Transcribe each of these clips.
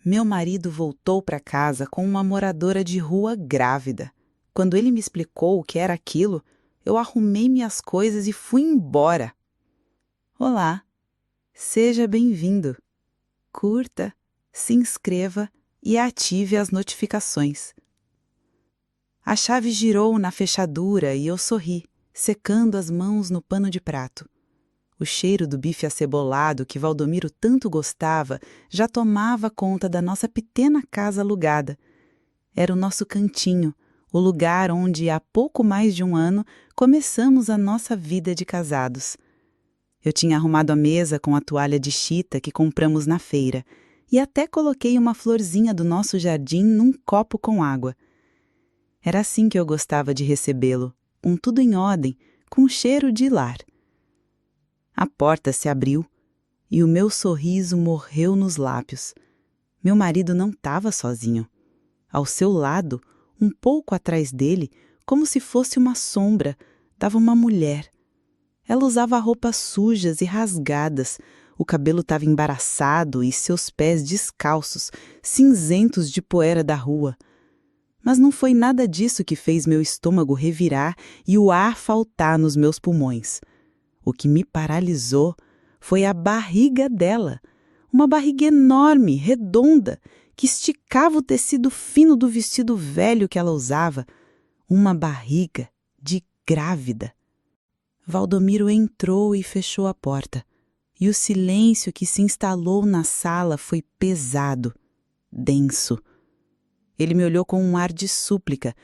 Meu marido voltou para casa com uma moradora de rua grávida. Quando ele me explicou o que era aquilo, eu arrumei minhas coisas e fui embora. Olá, seja bem-vindo. Curta, se inscreva e ative as notificações. A chave girou na fechadura e eu sorri, secando as mãos no pano de prato. O cheiro do bife acebolado que Valdomiro tanto gostava já tomava conta da nossa pequena casa alugada. Era o nosso cantinho, o lugar onde, há pouco mais de um ano, começamos a nossa vida de casados. Eu tinha arrumado a mesa com a toalha de chita que compramos na feira e até coloquei uma florzinha do nosso jardim num copo com água. Era assim que eu gostava de recebê-lo, tudo em ordem, com cheiro de lar. A porta se abriu e o meu sorriso morreu nos lábios. Meu marido não estava sozinho. Ao seu lado, um pouco atrás dele, como se fosse uma sombra, estava uma mulher. Ela usava roupas sujas e rasgadas, o cabelo estava embaraçado e seus pés descalços, cinzentos de poeira da rua. Mas não foi nada disso que fez meu estômago revirar e o ar faltar nos meus pulmões. O que me paralisou foi a barriga dela, uma barriga enorme, redonda, que esticava o tecido fino do vestido velho que ela usava, uma barriga de grávida. Valdomiro entrou e fechou a porta, e o silêncio que se instalou na sala foi pesado, denso. Ele me olhou com um ar de súplica,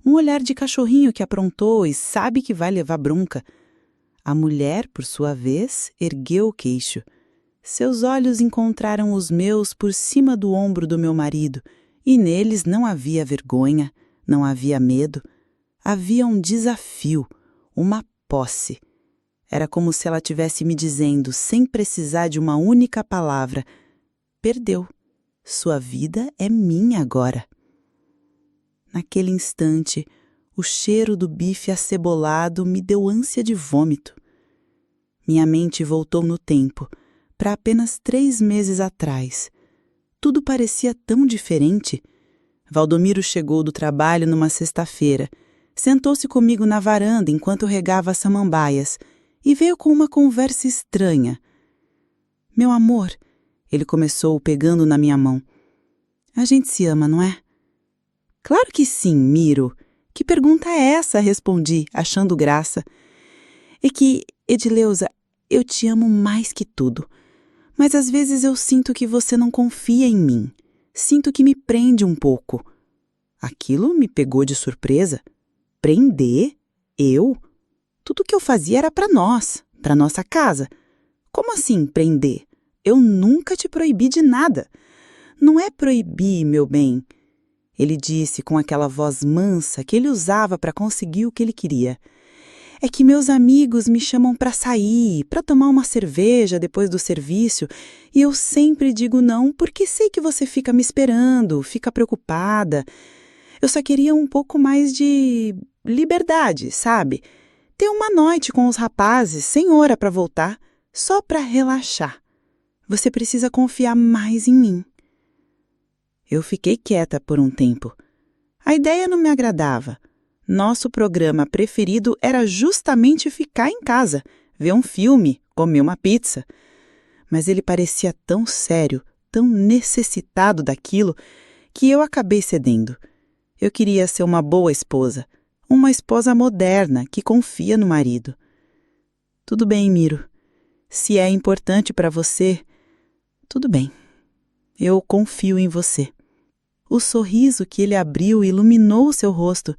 um olhar de cachorrinho que aprontou e sabe que vai levar bronca. A mulher, por sua vez, ergueu o queixo. Seus olhos encontraram os meus por cima do ombro do meu marido, e neles não havia vergonha, não havia medo. Havia um desafio, uma posse. Era como se ela tivesse me dizendo, sem precisar de uma única palavra: perdeu. Sua vida é minha agora. Naquele instante, o cheiro do bife acebolado me deu ânsia de vômito. Minha mente voltou no tempo, para apenas 3 meses atrás. Tudo parecia tão diferente. Valdomiro chegou do trabalho numa sexta-feira, sentou-se comigo na varanda enquanto eu regava as samambaias e veio com uma conversa estranha. Meu amor, ele começou pegando na minha mão. A gente se ama, não é? Claro que sim, Miro. Que pergunta é essa? Respondi, achando graça. É que, Edileuza, eu te amo mais que tudo. Mas às vezes eu sinto que você não confia em mim. Sinto que me prende um pouco. Aquilo me pegou de surpresa. Prender? Eu? Tudo que eu fazia era para nós, para nossa casa. Como assim prender? Eu nunca te proibi de nada. Não é proibir, meu bem. Ele disse com aquela voz mansa que ele usava para conseguir o que ele queria. É que meus amigos me chamam para sair, para tomar uma cerveja depois do serviço, e eu sempre digo não porque sei que você fica me esperando, fica preocupada. Eu só queria um pouco mais de liberdade, sabe? Ter uma noite com os rapazes, sem hora para voltar, só para relaxar. Você precisa confiar mais em mim. Eu fiquei quieta por um tempo. A ideia não me agradava. Nosso programa preferido era justamente ficar em casa, ver um filme, comer uma pizza. Mas ele parecia tão sério, tão necessitado daquilo, que eu acabei cedendo. Eu queria ser uma boa esposa, uma esposa moderna que confia no marido. Tudo bem, Miro. Se é importante para você, tudo bem. Eu confio em você. O sorriso que ele abriu iluminou o seu rosto.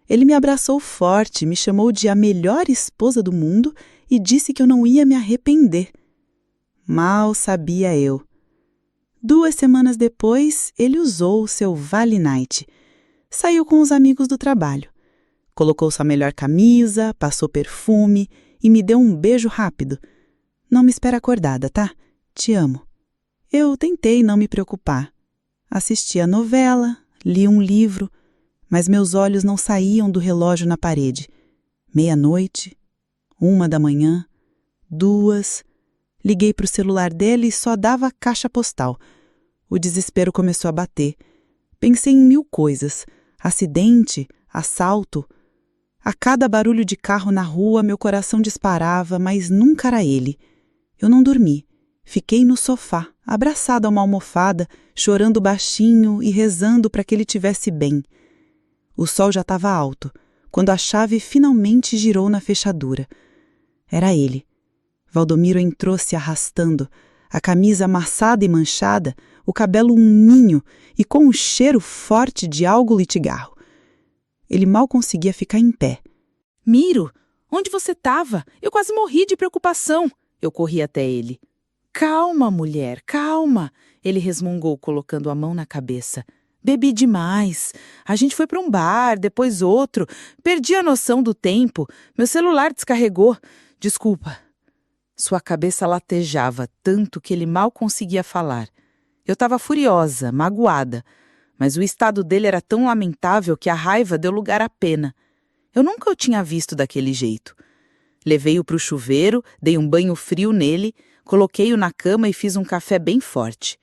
Ele me abraçou forte, me chamou de a melhor esposa do mundo e disse que eu não ia me arrepender. Mal sabia eu. 2 semanas depois, ele usou o seu Vale Night. Saiu com os amigos do trabalho. Colocou sua melhor camisa, passou perfume e me deu um beijo rápido. Não me espera acordada, tá? Te amo. Eu tentei não me preocupar. Assisti a novela, li um livro, mas meus olhos não saíam do relógio na parede. 00:00, 1h, 2h. Liguei para o celular dele e só dava caixa postal. O desespero começou a bater. Pensei em 1000 coisas. Acidente, assalto. A cada barulho de carro na rua, meu coração disparava, mas nunca era ele. Eu não dormi. Fiquei no sofá, abraçada a uma almofada, chorando baixinho e rezando para que ele estivesse bem. O sol já estava alto, quando a chave finalmente girou na fechadura. Era ele. Valdomiro entrou se arrastando, a camisa amassada e manchada, o cabelo um ninho e com um cheiro forte de álcool e cigarro. Ele mal conseguia ficar em pé. Miro, onde você estava? Eu quase morri de preocupação. Eu corri até ele. Calma, mulher, calma. Ele resmungou, colocando a mão na cabeça. Bebi demais. A gente foi para um bar, depois outro. Perdi a noção do tempo. Meu celular descarregou. Desculpa. Sua cabeça latejava tanto que ele mal conseguia falar. Eu estava furiosa, magoada. Mas o estado dele era tão lamentável que a raiva deu lugar à pena. Eu nunca o tinha visto daquele jeito. Levei-o para o chuveiro, dei um banho frio nele, coloquei-o na cama e fiz um café bem forte.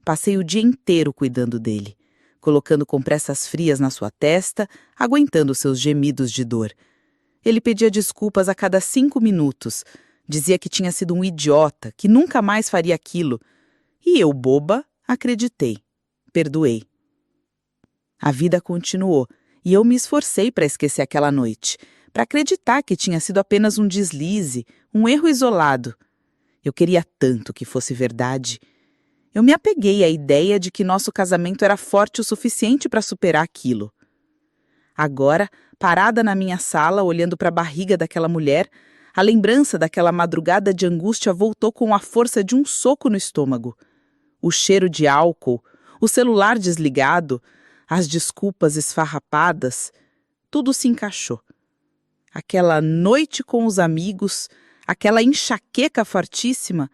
Passei o dia inteiro cuidando dele, colocando compressas frias na sua testa, aguentando seus gemidos de dor. Ele pedia desculpas a cada 5 minutos. Dizia que tinha sido um idiota, que nunca mais faria aquilo. E eu, boba, acreditei. Perdoei. A vida continuou, e eu me esforcei para esquecer aquela noite, para acreditar que tinha sido apenas um deslize, um erro isolado. Eu queria tanto que fosse verdade. Eu me apeguei à ideia de que nosso casamento era forte o suficiente para superar aquilo. Agora, parada na minha sala, olhando para a barriga daquela mulher, a lembrança daquela madrugada de angústia voltou com a força de um soco no estômago. O cheiro de álcool, o celular desligado, as desculpas esfarrapadas, tudo se encaixou. Aquela noite com os amigos, aquela enxaqueca fortíssima,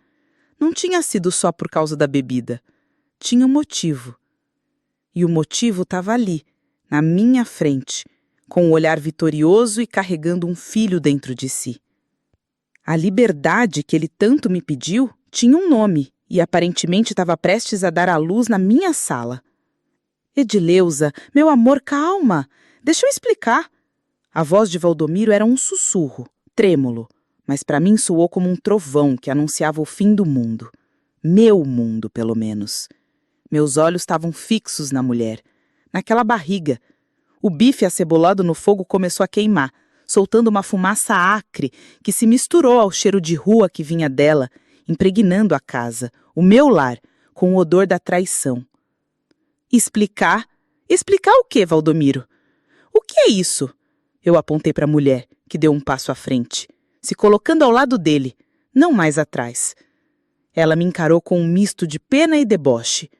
não tinha sido só por causa da bebida. Tinha um motivo. E o motivo estava ali, na minha frente, com um olhar vitorioso e carregando um filho dentro de si. A liberdade que ele tanto me pediu tinha um nome e aparentemente estava prestes a dar à luz na minha sala. Edileuza, meu amor, calma. Deixa eu explicar. A voz de Valdomiro era um sussurro, trêmulo, mas para mim soou como um trovão que anunciava o fim do mundo. Meu mundo, pelo menos. Meus olhos estavam fixos na mulher, naquela barriga. O bife acebolado no fogo começou a queimar, soltando uma fumaça acre que se misturou ao cheiro de rua que vinha dela, impregnando a casa, o meu lar, com o odor da traição. Explicar? Explicar o quê, Valdomiro? O que é isso? Eu apontei para a mulher, que deu um passo à frente, se colocando ao lado dele, não mais atrás. Ela me encarou com um misto de pena e deboche.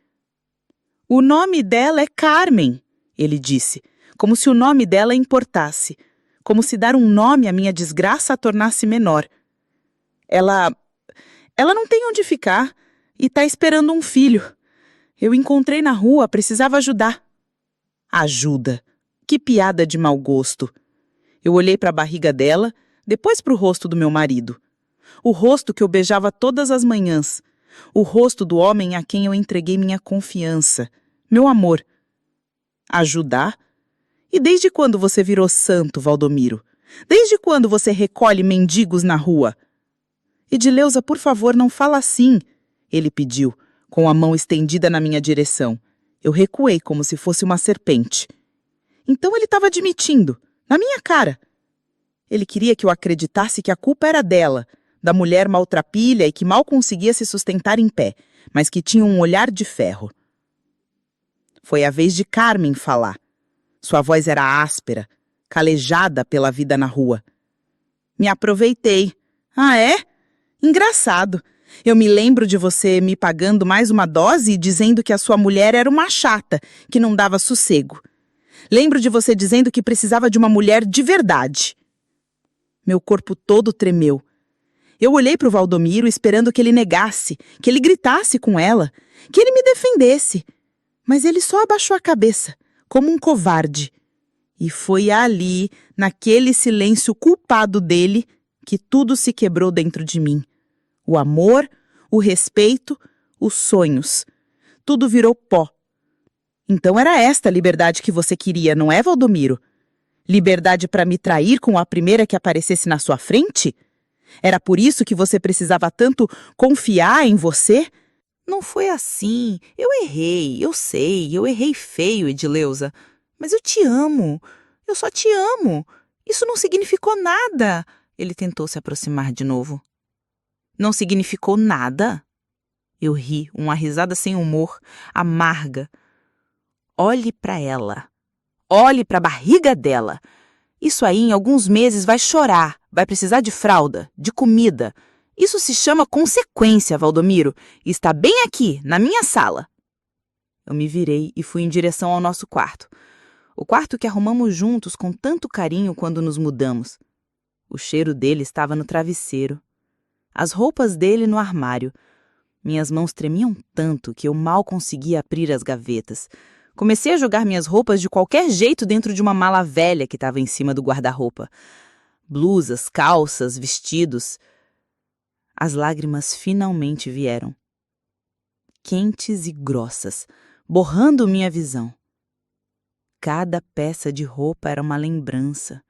O nome dela é Carmen, ele disse, como se o nome dela importasse, como se dar um nome à minha desgraça a tornasse menor. Ela não tem onde ficar e está esperando um filho. Eu encontrei na rua, precisava ajudar. Ajuda? Que piada de mau gosto. Eu olhei para a barriga dela, depois para o rosto do meu marido. O rosto que eu beijava todas as manhãs. O rosto do homem a quem eu entreguei minha confiança, meu amor. Ajudar? E desde quando você virou santo, Valdomiro? Desde quando você recolhe mendigos na rua? Edileuza, por favor, não fala assim, ele pediu, com a mão estendida na minha direção. Eu recuei como se fosse uma serpente. Então ele estava admitindo, na minha cara. Ele queria que eu acreditasse que a culpa era dela, da mulher maltrapilha e que mal conseguia se sustentar em pé, mas que tinha um olhar de ferro. Foi a vez de Carmen falar. Sua voz era áspera, calejada pela vida na rua. Me aproveitei. Ah, é? Engraçado. Eu me lembro de você me pagando mais uma dose e dizendo que a sua mulher era uma chata, que não dava sossego. Lembro de você dizendo que precisava de uma mulher de verdade. Meu corpo todo tremeu. Eu olhei para o Valdomiro esperando que ele negasse, que ele gritasse com ela, que ele me defendesse. Mas ele só abaixou a cabeça, como um covarde. E foi ali, naquele silêncio culpado dele, que tudo se quebrou dentro de mim. O amor, o respeito, os sonhos. tudo virou pó. Então era esta a liberdade que você queria, não é, Valdomiro? Liberdade para me trair com a primeira que aparecesse na sua frente? Era por isso que você precisava tanto confiar em você? Não foi assim. Eu errei, eu sei, eu errei feio, Edileuza. Mas eu te amo. Eu só te amo. Isso não significou nada. Ele tentou se aproximar de novo. Não significou nada? Eu ri, uma risada sem humor, amarga. Olhe para ela. Olhe para a barriga dela. Isso aí, em alguns meses, vai chorar, vai precisar de fralda, de comida. Isso se chama consequência, Valdomiro, e está bem aqui, na minha sala. Eu me virei e fui em direção ao nosso quarto. O quarto que arrumamos juntos com tanto carinho quando nos mudamos. O cheiro dele estava no travesseiro. As roupas dele no armário. Minhas mãos tremiam tanto que eu mal conseguia abrir as gavetas. Comecei a jogar minhas roupas de qualquer jeito dentro de uma mala velha que estava em cima do guarda-roupa. Blusas, calças, vestidos. As lágrimas finalmente vieram. Quentes e grossas, borrando minha visão. Cada peça de roupa era uma lembrança.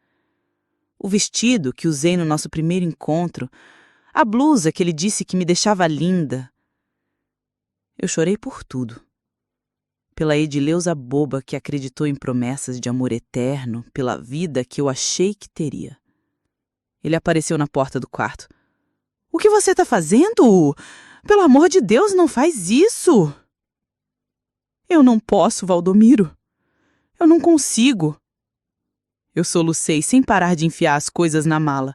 O vestido que usei no nosso primeiro encontro, a blusa que ele disse que me deixava linda. Eu chorei por tudo. Pela Edileuza boba que acreditou em promessas de amor eterno, pela vida que eu achei que teria. Ele apareceu na porta do quarto. O que você está fazendo? Pelo amor de Deus, não faz isso! Eu não posso, Valdomiro. Eu não consigo. Eu solucei sem parar de enfiar as coisas na mala.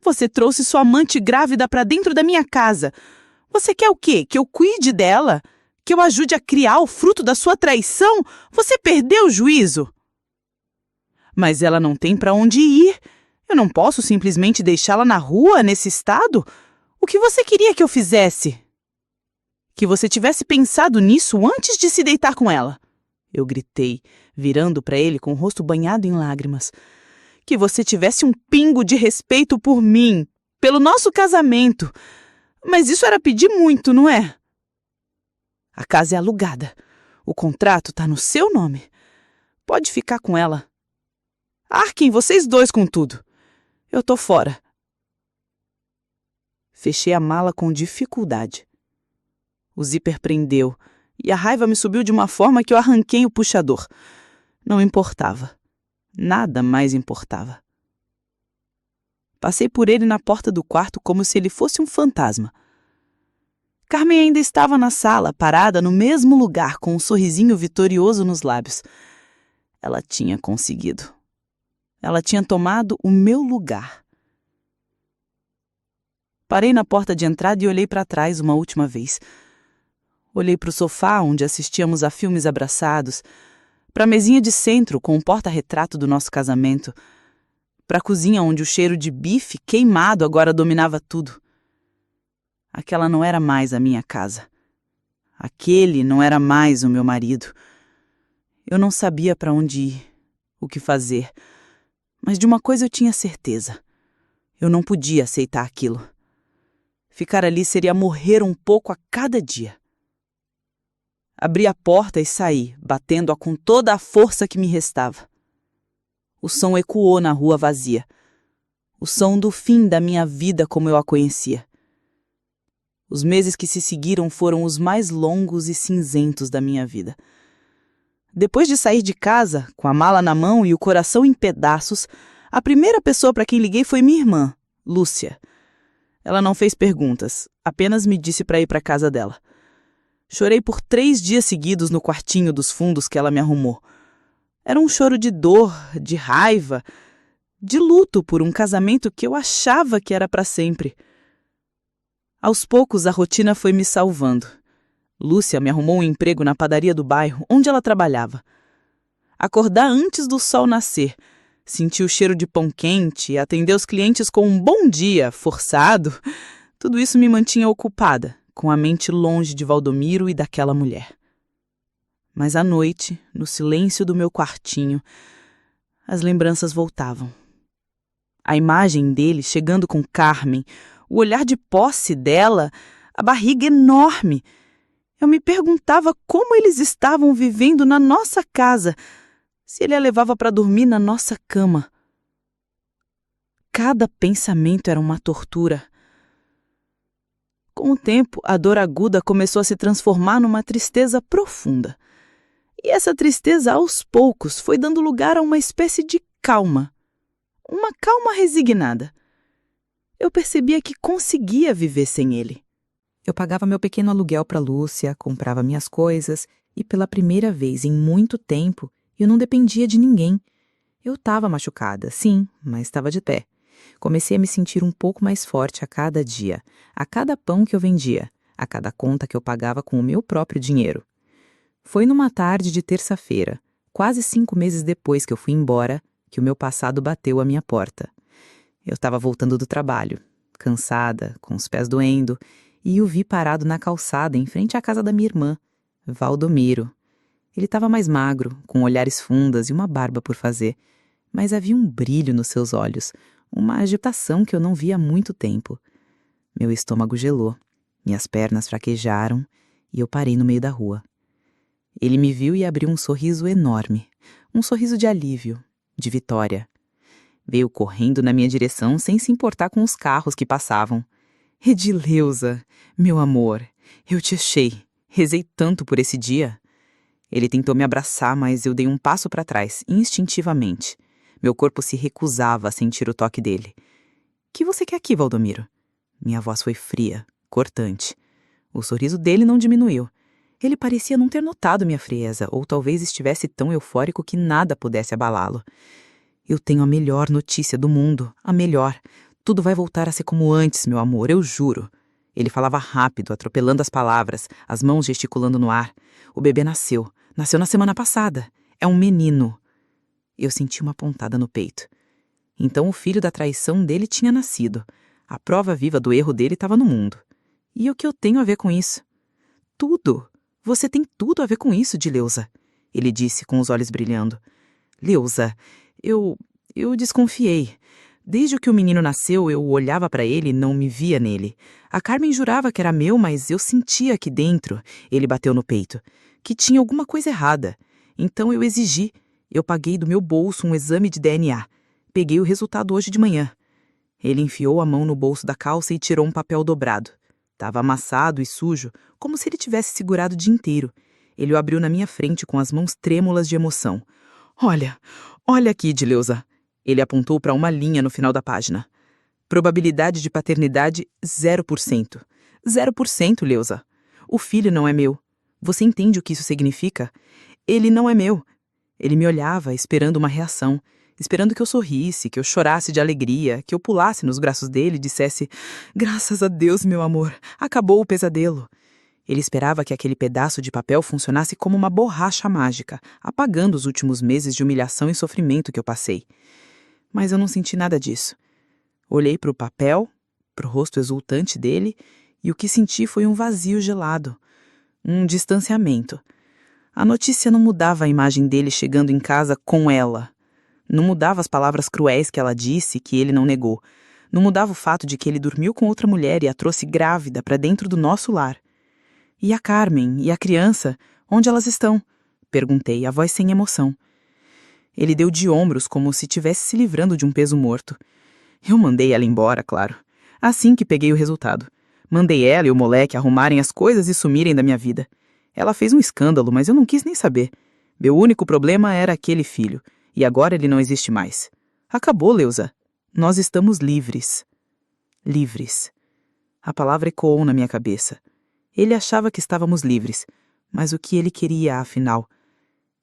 Você trouxe sua amante grávida para dentro da minha casa. Você quer o quê? Que eu cuide dela? Que eu ajude a criar o fruto da sua traição? Você perdeu o juízo. Mas ela não tem para onde ir. Eu não posso simplesmente deixá-la na rua, nesse estado. O que você queria que eu fizesse? Que você tivesse pensado nisso antes de se deitar com ela. Eu gritei, virando para ele com o rosto banhado em lágrimas. Que você tivesse um pingo de respeito por mim, pelo nosso casamento. Mas isso era pedir muito, não é? A casa é alugada. O contrato está no seu nome. Pode ficar com ela. Arquem vocês dois com tudo. Eu tô fora. Fechei a mala com dificuldade. O zíper prendeu e a raiva me subiu de uma forma que eu arranquei o puxador. Não importava. Nada mais importava. Passei por ele na porta do quarto como se ele fosse um fantasma. Carmen ainda estava na sala, parada no mesmo lugar, com um sorrisinho vitorioso nos lábios. Ela tinha conseguido. Ela tinha tomado o meu lugar. Parei na porta de entrada e olhei para trás uma última vez. Olhei para o sofá onde assistíamos a filmes abraçados, para a mesinha de centro com o porta-retrato do nosso casamento, para a cozinha onde o cheiro de bife queimado agora dominava tudo. Aquela não era mais a minha casa. Aquele não era mais o meu marido. Eu não sabia para onde ir, o que fazer, mas de uma coisa eu tinha certeza. Eu não podia aceitar aquilo. Ficar ali seria morrer um pouco a cada dia. Abri a porta e saí, batendo-a com toda a força que me restava. O som ecoou na rua vazia. O som do fim da minha vida como eu a conhecia. Os meses que se seguiram foram os mais longos e cinzentos da minha vida. Depois de sair de casa, com a mala na mão e o coração em pedaços, a primeira pessoa para quem liguei foi minha irmã, Lúcia. Ela não fez perguntas, apenas me disse para ir para a casa dela. Chorei por 3 dias seguidos no quartinho dos fundos que ela me arrumou. Era um choro de dor, de raiva, de luto por um casamento que eu achava que era para sempre. Aos poucos, a rotina foi me salvando. Lúcia me arrumou um emprego na padaria do bairro, onde ela trabalhava. Acordar antes do sol nascer, sentir o cheiro de pão quente, atender os clientes com um bom dia, forçado, tudo isso me mantinha ocupada, com a mente longe de Valdomiro e daquela mulher. Mas à noite, no silêncio do meu quartinho, as lembranças voltavam. A imagem dele chegando com Carmen, o olhar de posse dela, a barriga enorme. Eu me perguntava como eles estavam vivendo na nossa casa, se ele a levava para dormir na nossa cama. Cada pensamento era uma tortura. Com o tempo, a dor aguda começou a se transformar numa tristeza profunda. E essa tristeza, aos poucos, foi dando lugar a uma espécie de calma. Uma calma resignada. Eu percebia que conseguia viver sem ele. Eu pagava meu pequeno aluguel para Lúcia, comprava minhas coisas e, pela primeira vez em muito tempo, eu não dependia de ninguém. Eu estava machucada, sim, mas estava de pé. Comecei a me sentir um pouco mais forte a cada dia, a cada pão que eu vendia, a cada conta que eu pagava com o meu próprio dinheiro. Foi numa tarde de terça-feira, quase 5 meses depois que eu fui embora, que o meu passado bateu à minha porta. Eu estava voltando do trabalho, cansada, com os pés doendo, e o vi parado na calçada em frente à casa da minha irmã, Valdomiro. Ele estava mais magro, com olhares fundas e uma barba por fazer, mas havia um brilho nos seus olhos, uma agitação que eu não via há muito tempo. Meu estômago gelou, minhas pernas fraquejaram e eu parei no meio da rua. Ele me viu e abriu um sorriso enorme, um sorriso de alívio, de vitória. Veio correndo na minha direção sem se importar com os carros que passavam. Edileuza, meu amor, eu te achei. Rezei tanto por esse dia. Ele tentou me abraçar, mas eu dei um passo para trás, instintivamente. Meu corpo se recusava a sentir o toque dele. Que você quer aqui, Valdomiro? Minha voz foi fria, cortante. O sorriso dele não diminuiu. Ele parecia não ter notado minha frieza, ou talvez estivesse tão eufórico que nada pudesse abalá-lo. Eu tenho a melhor notícia do mundo, a melhor. Tudo vai voltar a ser como antes, meu amor, eu juro. Ele falava rápido, atropelando as palavras, as mãos gesticulando no ar. O bebê nasceu na semana passada. É um menino. Eu senti uma pontada no peito. Então o filho da traição dele tinha nascido. A prova viva do erro dele estava no mundo. E o que eu tenho a ver com isso? Tudo. Você tem tudo a ver com isso, Edileuza, ele disse com os olhos brilhando. Leuza, eu desconfiei. Desde que o menino nasceu, eu olhava para ele e não me via nele. A Carmen jurava que era meu, mas eu sentia aqui dentro, ele bateu no peito, que tinha alguma coisa errada. Então eu exigi. Eu paguei do meu bolso um exame de DNA. Peguei o resultado hoje de manhã. Ele enfiou a mão no bolso da calça e tirou um papel dobrado. Estava amassado e sujo, como se ele tivesse segurado o dia inteiro. Ele o abriu na minha frente com as mãos trêmulas de emoção. Olha aqui, Edileuza. Ele apontou para uma linha no final da página. Probabilidade de paternidade 0%. 0%, Leuza. O filho não é meu. Você entende o que isso significa? Ele não é meu. Ele me olhava, esperando uma reação, esperando que eu sorrisse, que eu chorasse de alegria, que eu pulasse nos braços dele e dissesse: graças a Deus, meu amor, acabou o pesadelo. Ele esperava que aquele pedaço de papel funcionasse como uma borracha mágica, apagando os últimos meses de humilhação e sofrimento que eu passei. Mas eu não senti nada disso. Olhei para o papel, para o rosto exultante dele, e o que senti foi um vazio gelado, um distanciamento. A notícia não mudava a imagem dele chegando em casa com ela. Não mudava as palavras cruéis que ela disse, que ele não negou. Não mudava o fato de que ele dormiu com outra mulher e a trouxe grávida para dentro do nosso lar. E a Carmen e a criança, onde elas estão? Perguntei, a voz sem emoção. Ele deu de ombros como se estivesse se livrando de um peso morto. Eu mandei ela embora, claro. Assim que peguei o resultado. Mandei ela e o moleque arrumarem as coisas e sumirem da minha vida. Ela fez um escândalo, mas eu não quis nem saber. Meu único problema era aquele filho. E agora ele não existe mais. Acabou, Leuza. Nós estamos livres. Livres. A palavra ecoou na minha cabeça. Ele achava que estávamos livres. Mas o que ele queria, afinal?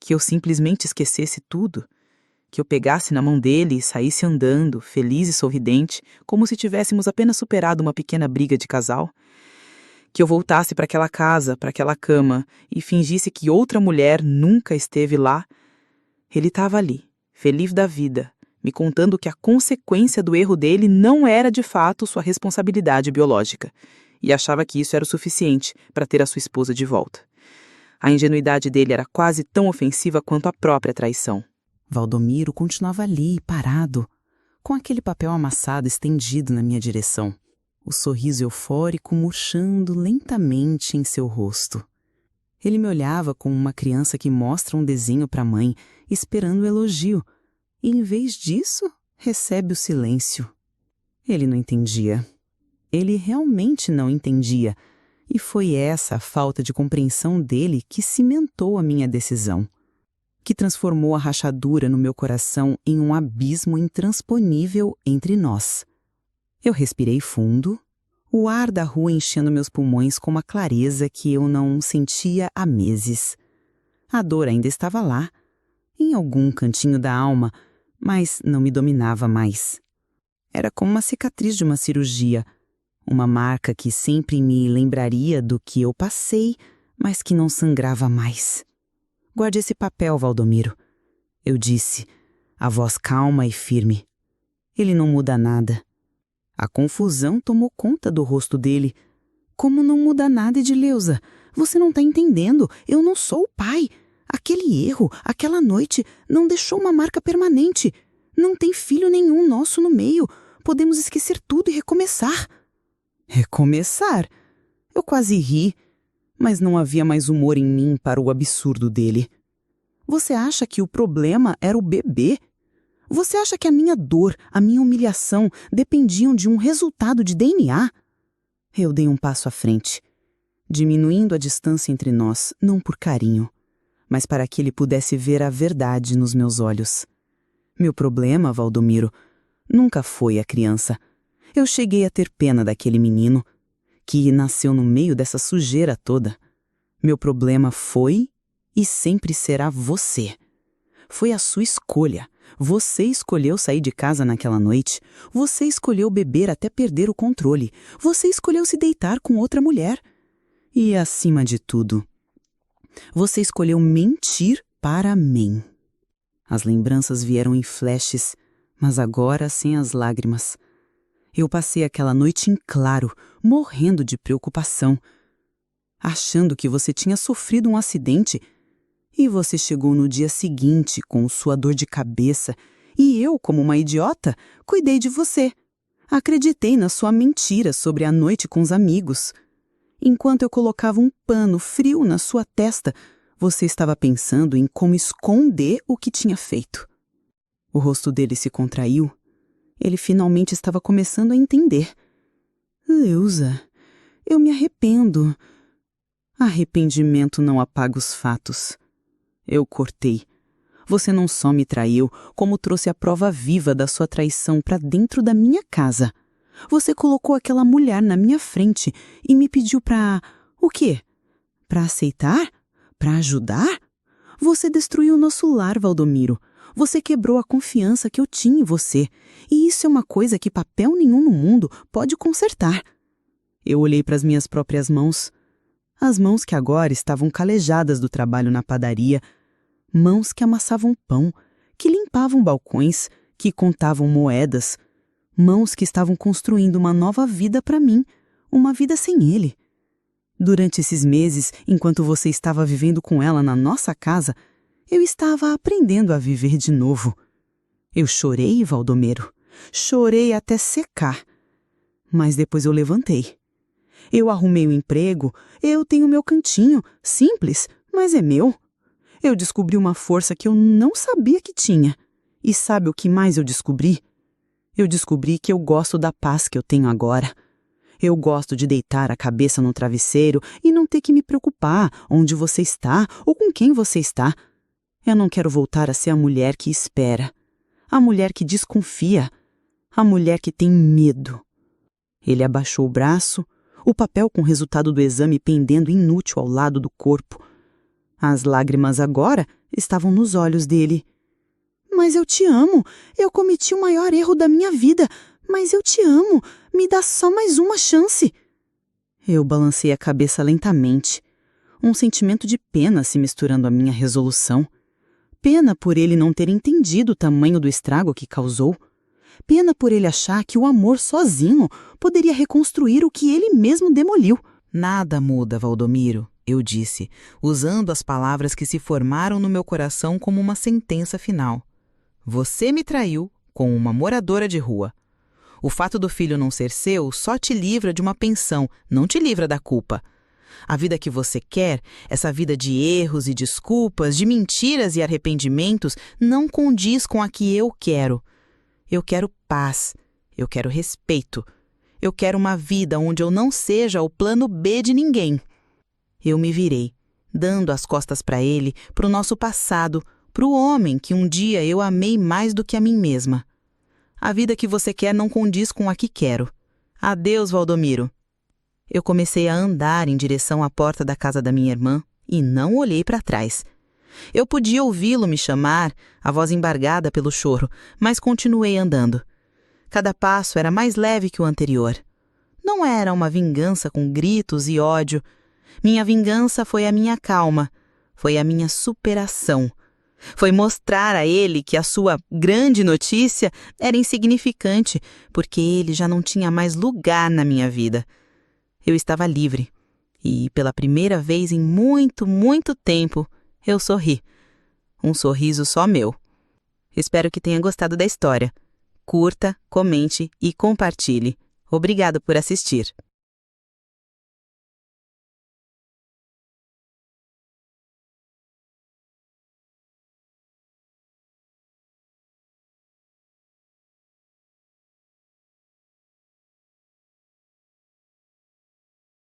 Que eu simplesmente esquecesse tudo? Que eu pegasse na mão dele e saísse andando, feliz e sorridente, como se tivéssemos apenas superado uma pequena briga de casal? Que eu voltasse para aquela casa, para aquela cama, e fingisse que outra mulher nunca esteve lá? Ele estava ali, feliz da vida, me contando que a consequência do erro dele não era de fato sua responsabilidade biológica, e achava que isso era o suficiente para ter a sua esposa de volta. A ingenuidade dele era quase tão ofensiva quanto a própria traição. Valdomiro continuava ali, parado, com aquele papel amassado estendido na minha direção, o sorriso eufórico murchando lentamente em seu rosto. Ele me olhava como uma criança que mostra um desenho para a mãe, esperando o elogio, e em vez disso, recebe o silêncio. Ele não entendia. Ele realmente não entendia, e foi essa a falta de compreensão dele que cimentou a minha decisão, que transformou a rachadura no meu coração em um abismo intransponível entre nós. Eu respirei fundo, o ar da rua enchendo meus pulmões com uma clareza que eu não sentia há meses. A dor ainda estava lá, em algum cantinho da alma, mas não me dominava mais. Era como uma cicatriz de uma cirurgia, uma marca que sempre me lembraria do que eu passei, mas que não sangrava mais. Guarde esse papel, Valdomiro, eu disse, a voz calma e firme. Ele não muda nada. A confusão tomou conta do rosto dele. Como não muda nada, Edileuza? Você não está entendendo. Eu não sou o pai. Aquele erro, aquela noite, não deixou uma marca permanente. Não tem filho nenhum nosso no meio. Podemos esquecer tudo e recomeçar. Recomeçar? Eu quase ri, mas não havia mais humor em mim para o absurdo dele. Você acha que o problema era o bebê? Você acha que a minha dor, a minha humilhação dependiam de um resultado de DNA? Eu dei um passo à frente, diminuindo a distância entre nós, não por carinho, mas para que ele pudesse ver a verdade nos meus olhos. Meu problema, Valdomiro, nunca foi a criança. Eu cheguei a ter pena daquele menino, que nasceu no meio dessa sujeira toda. Meu problema foi e sempre será você. Foi a sua escolha. Você escolheu sair de casa naquela noite. Você escolheu beber até perder o controle. Você escolheu se deitar com outra mulher. E, acima de tudo, você escolheu mentir para mim. As lembranças vieram em flashes, mas agora sem as lágrimas. Eu passei aquela noite em claro, morrendo de preocupação, achando que você tinha sofrido um acidente. E você chegou no dia seguinte com sua dor de cabeça e eu, como uma idiota, cuidei de você. Acreditei na sua mentira sobre a noite com os amigos. Enquanto eu colocava um pano frio na sua testa, você estava pensando em como esconder o que tinha feito. O rosto dele se contraiu. Ele finalmente estava começando a entender. Leusa, eu me arrependo. Arrependimento não apaga os fatos. Eu cortei. Você não só me traiu, como trouxe a prova viva da sua traição para dentro da minha casa. Você colocou aquela mulher na minha frente e me pediu para... O quê? Para aceitar? Para ajudar? Você destruiu o nosso lar, Valdomiro. Você quebrou a confiança que eu tinha em você. E isso é uma coisa que papel nenhum no mundo pode consertar. Eu olhei para as minhas próprias mãos. As mãos que agora estavam calejadas do trabalho na padaria, mãos que amassavam pão, que limpavam balcões, que contavam moedas, mãos que estavam construindo uma nova vida para mim, uma vida sem ele. Durante esses meses, enquanto você estava vivendo com ela na nossa casa, eu estava aprendendo a viver de novo. Eu chorei, Valdomiro, chorei até secar, mas depois eu levantei. Eu arrumei um emprego, eu tenho meu cantinho, simples, mas é meu. Eu descobri uma força que eu não sabia que tinha. E sabe o que mais eu descobri? Eu descobri que eu gosto da paz que eu tenho agora. Eu gosto de deitar a cabeça no travesseiro e não ter que me preocupar onde você está ou com quem você está. Eu não quero voltar a ser a mulher que espera, a mulher que desconfia, a mulher que tem medo. Ele abaixou o braço, o papel com o resultado do exame pendendo inútil ao lado do corpo. As lágrimas agora estavam nos olhos dele. Mas eu te amo. Eu cometi o maior erro da minha vida. Mas eu te amo. Me dá só mais uma chance. Eu balancei a cabeça lentamente. Um sentimento de pena se misturando à minha resolução. Pena por ele não ter entendido o tamanho do estrago que causou. Pena por ele achar que o amor sozinho poderia reconstruir o que ele mesmo demoliu. Nada muda, Valdomiro, eu disse, usando as palavras que se formaram no meu coração como uma sentença final. Você me traiu com uma moradora de rua. O fato do filho não ser seu só te livra de uma pensão, não te livra da culpa. A vida que você quer, essa vida de erros e desculpas, de mentiras e arrependimentos, não condiz com a que eu quero. Eu quero paz, eu quero respeito, eu quero uma vida onde eu não seja o plano B de ninguém. Eu me virei, dando as costas para ele, para o nosso passado, para o homem que um dia eu amei mais do que a mim mesma. A vida que você quer não condiz com a que quero. Adeus, Valdomiro. Eu comecei a andar em direção à porta da casa da minha irmã e não olhei para trás. Eu podia ouvi-lo me chamar, a voz embargada pelo choro, mas continuei andando. Cada passo era mais leve que o anterior. Não era uma vingança com gritos e ódio. Minha vingança foi a minha calma, foi a minha superação. Foi mostrar a ele que a sua grande notícia era insignificante, porque ele já não tinha mais lugar na minha vida. Eu estava livre e, pela primeira vez em muito, muito tempo, eu sorri. Um sorriso só meu. Espero que tenha gostado da história. Curta, comente e compartilhe. Obrigado por assistir.